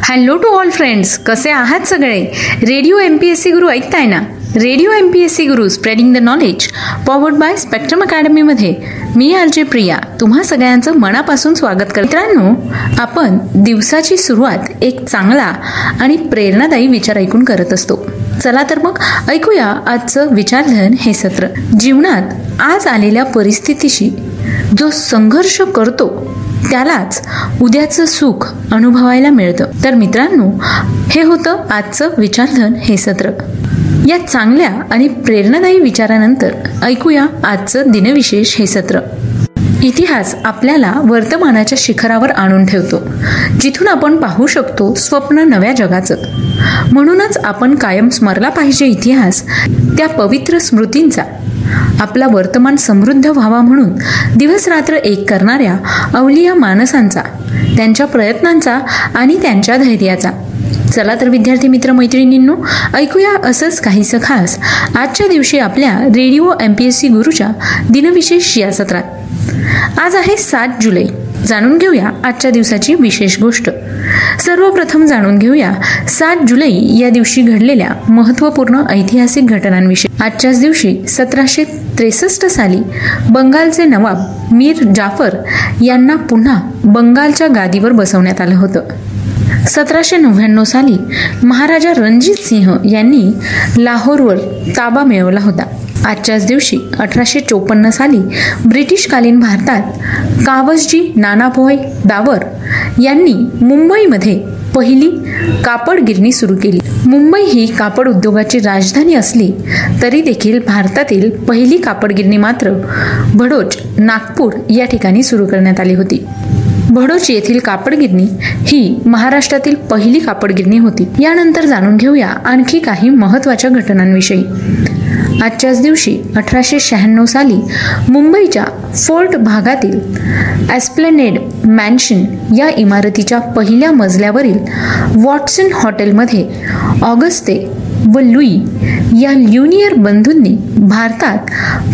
Hello to all friends, कसे आहात सगळे? रेडिओ MPSC गुरु ऐकताय ना? रेडिओ MPSC गुरु spreading the knowledge powered by Spectrum अकॅडमीमध्ये मी आरजे प्रिया तुम्हा सगळ्यांचं मनापासून स्वागत करते. मित्रांनो, आपण दिवसाची सुरुवात एक चांगला आणि प्रेरणादायी विचार ऐकून करत असतो. चला तर मग ऐकूया आजचं विचारधन हे सत्र. जीवनात आज आलेल्या परिस्थितीशी जो संघर्ष करतो त्यालाच उद्याचं सुख अनुभवायला मिळतं. तर मित्रांनो, हे होतं आजचं विचारधन हे सत्र. या चांगल्या आणि प्रेरणादायी विचारानंतर ऐकूया आजचं दिनविशेष हे सत्र. इतिहास आपल्याला वर्तमानाच्या शिखरावर आणून ठेवतो, जिथून आपण पाहू शकतो स्वप्न नव्या जगाचं. म्हणूनच आपण कायम स्मरला पाहिजे इतिहास, त्या पवित्र स्मृतींचा. आपला वर्तमान समृद्ध व्हावा म्हणून दिवस रात्र एक करणाऱ्या अवलिया माणसांचा, त्यांच्या प्रयत्नांचा आणि त्यांच्या धैर्याचा. चला तर विद्यार्थी मित्र मैत्रिणींनो, ऐकूया असंच काहीसं खास आजच्या दिवशी आपल्या रेडिओ MPSC गुरुच्या दिनविशेष या सत्रात. आज आहे 7 जुलै. जाणून घेऊया आजच्या दिवसाची विशेष गोष्ट. सर्वप्रथम जाणून घेऊया 7 जुलै या दिवशी घडलेल्या महत्त्वपूर्ण ऐतिहासिक घटनांविषयी. आजच्याच दिवशी 1763 साली बंगालचे नवाब मीर जाफर यांना पुन्हा बंगालच्या गादीवर बसवण्यात आलं होतं. 1799 साली महाराजा रणजित सिंह यांनी लाहोरवर ताबा मिळवला होता. आजच्याच दिवशी 1854 साली ब्रिटिशकालीन भारतात कावसजी नानाभाई दावर यांनी मुंबईमध्ये पहिली कापड गिरणी सुरू केली. मुंबई ही कापड उद्योगाची राजधानी असली तरी देखील भारतातील पहिली कापड गिरणी मात्र भडोच, नागपूर या ठिकाणी सुरू करण्यात आली होती. भडोच येथील कापड गिरणी ही महाराष्ट्रातील पहिली कापड गिरणी होती. यानंतर जाणून घेऊया आणखी काही महत्त्वाच्या घटनांविषयी. आजच्याच दिवशी 1896 साली मुंबईच्या फोर्ट भागातील एस्प्लेनेड मॅन्शन या इमारतीच्या पहिल्या मजल्यावरील वॉटसन हॉटेलमध्ये ऑगस्टे व लुई या ल्युनियर बंधूंनी भारतात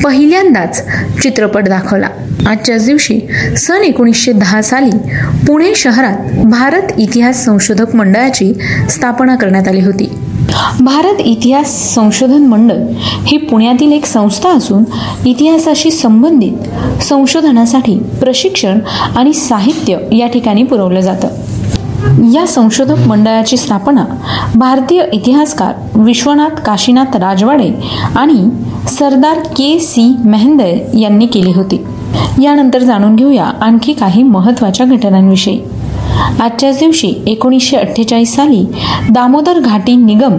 पहिल्यांदाच चित्रपट दाखवला. आजच्याच दिवशी सन 1910 साली पुणे शहरात भारत इतिहास संशोधक मंडळाची स्थापना करण्यात आली होती. भारत इतिहास संशोधन मंडळ ही पुण्यातील एक संस्था असून इतिहासाशी संबंधित संशोधनासाठी प्रशिक्षण आणि साहित्य या ठिकाणी पुरवलं जातं. या संशोधक मंडळाची स्थापना भारतीय इतिहासकार विश्वनाथ काशीनाथ राजवाडे आणि सरदार KC मेहंदर यांनी केली होती. यानंतर जाणून घेऊया आणखी काही महत्त्वाच्या घटनांविषयी. आजच्याच दिवशी 1948 साली दामोदर घाटी निगम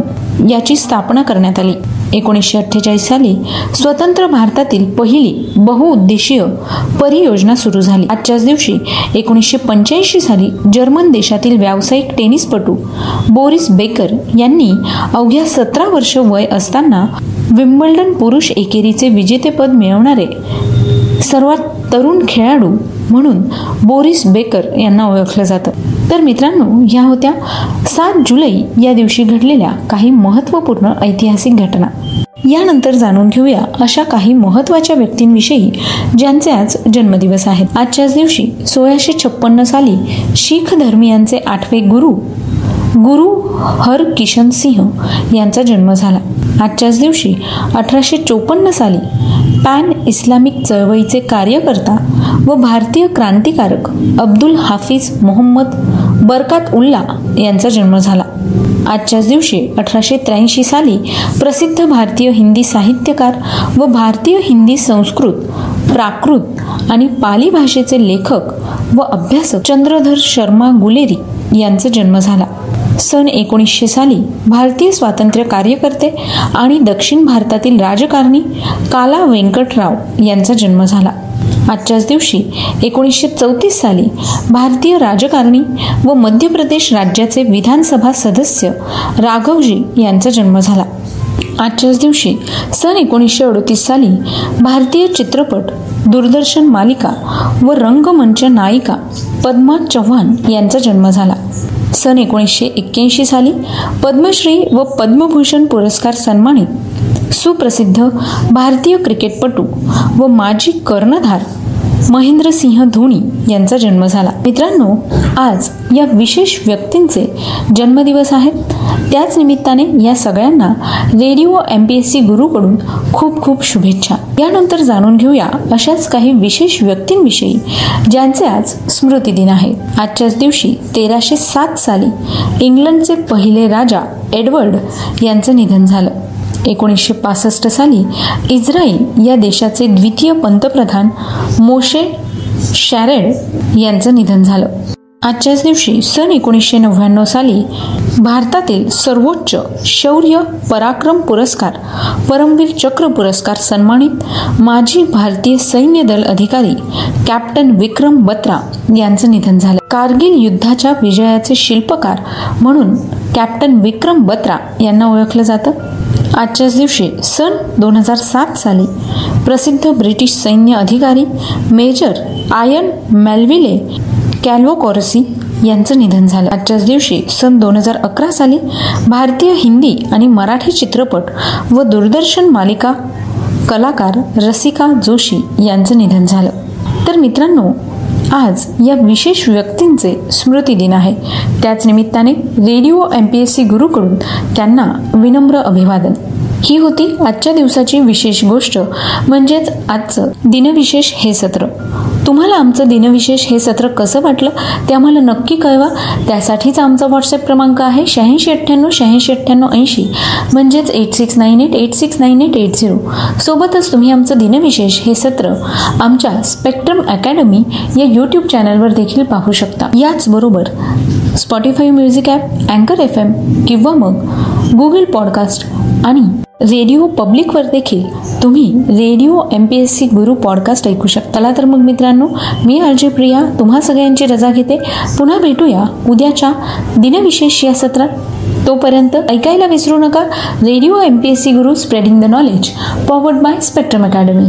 याची स्थापना करण्यात आली. 1948 साली स्वतंत्र भारतातील पहिली बहुउद्देशीय परियोजना सुरू झाली. आजच्याच दिवशी 1985 साली जर्मन देशातील व्यावसायिक टेनिसपटू बोरिस बेकर यांनी अवघ्या 17 वर्ष वय असताना विम्बल्डन पुरुष एकेरीचे विजेतेपद मिळवणारे सर्वात तरुण खेळाडू म्हणून बोरिस बेकर यांना ओळखलं जातं. तर मित्रांनो, ह्या होत्या 7 जुलै या दिवशी घडलेल्या काही महत्त्वपूर्ण ऐतिहासिक घटना. यानंतर जाणून घेऊया अशा काही महत्त्वाच्या व्यक्तींविषयी ज्यांचे आज जन्मदिवस आहेत. आजच्याच दिवशी 1656 साली शीख धर्मियांचे 8वे गुरु हरकिशन सिंह यांचा जन्म झाला. आजच्याच दिवशी 1854 साली पॅन इस्लामिक चळवळीचे कार्यकर्ता व भारतीय क्रांतिकारक अब्दुल हाफिज मोहम्मद बरकात उल्ला यांचा जन्म झाला. आजच्याच दिवशी 1883 साली प्रसिद्ध भारतीय हिंदी साहित्यकार व भारतीय हिंदी संस्कृत, प्राकृत आणि पाली भाषेचे लेखक व अभ्यासक चंद्रधर शर्मा गुलेरी यांचा जन्म झाला. सन 1900 साली भारतीय स्वातंत्र्य कार्यकर्ते आणि दक्षिण भारतातील राजकारणी काला वेंकटराव यांचा जन्म झाला. आजच्याच दिवशी 1934 साली भारतीय राजकारणी व मध्य प्रदेश राज्याचे विधानसभा सदस्य राघवजी यांचा जन्म झाला. आजच्याच दिवशी सन 1938 साली भारतीय चित्रपट, दूरदर्शन मालिका व रंगमंच नायिका पद्मा चव्हाण यांचा जन्म झाला. सन 1981 साली पद्मश्री व पद्मभूषण पुरस्कार सन्मानित सुप्रसिद्ध भारतीय क्रिकेटपटू व माजी कर्णधार महेंद्रसिंह धोनी यांचा जन्म झाला. मित्रांनो, आज या विशेष व्यक्तींचे जन्मदिवस आहेत. त्याच निमित्ताने या सगळ्यांना रेडिओ MPSC गुरुकडून खूप खूप शुभेच्छा. यानंतर जाणून घेऊया अशाच काही विशेष व्यक्तींविषयी ज्यांचे आज स्मृती दिन आहे. आजच्याच दिवशी 1307 साली इंग्लंडचे पहिले राजा एडवर्ड यांचं निधन झालं. 1965 साली इस्रायल या देशाचे द्वितीय पंतप्रधान मोशे शॅरेड यांचं निधन झालं. आजच्याच दिवशी सन 1999 साली भारतातील सर्वोच्च शौर्य पराक्रम पुरस्कार परमवीर चक्र पुरस्कार सन्मानित माजी भारतीय सैन्य दल अधिकारी कॅप्टन विक्रम बत्रा यांचं निधन झालं. कारगिल युद्धाच्या विजयाचे शिल्पकार म्हणून कॅप्टन विक्रम बत्रा यांना ओळखलं जातं. आजच्याच दिवशी सन 2007 साली प्रसिद्ध ब्रिटिश सैन्य अधिकारी मेजर आयन मेलविले कॅल्वोकॉरसी यांचं निधन झालं. आजच्याच दिवशी सन 2011 साली भारतीय हिंदी आणि मराठी चित्रपट व दूरदर्शन मालिका कलाकार रसिका जोशी यांचं निधन झालं. तर मित्रांनो, आज या विशेष व्यक्तींचे स्मृती दिन आहे. त्याच निमित्ताने रेडिओ MPSC गुरुकडून त्यांना विनम्र अभिवादन. ही होती आजच्या दिवसाची विशेष गोष्ट, म्हणजेच आजचं दिनविशेष हे सत्र. तुम्हाला आमचं दिनविशेष हे सत्र कसं वाटलं ते आम्हाला नक्की कळवा. त्यासाठीच आमचा व्हॉट्सअप क्रमांक आहे 8698869880, म्हणजेच 8698869880. सोबतच तुम्ही आमचं दिनविशेष हे सत्र आमच्या स्पेक्ट्रम अकॅडमी या यूट्यूब चॅनलवर देखील पाहू शकता. याचबरोबर स्पॉटिफाय म्युझिक ॲप, अँकर FM किंवा मग गुगल पॉडकास्ट आणि रेडिओ पब्लिकवर देखील तुम्ही रेडिओ MPSC गुरु पॉडकास्ट ऐकू शकता. चला तर मग मित्रांनो, मी RJ प्रिया तुम्हा सगळ्यांची रजा घेते. पुन्हा भेटूया उद्याच्या दिनविशेष या सत्रात. तोपर्यंत ऐकायला विसरू नका रेडिओ MPSC गुरु, spreading the knowledge, powered by spectrum academy.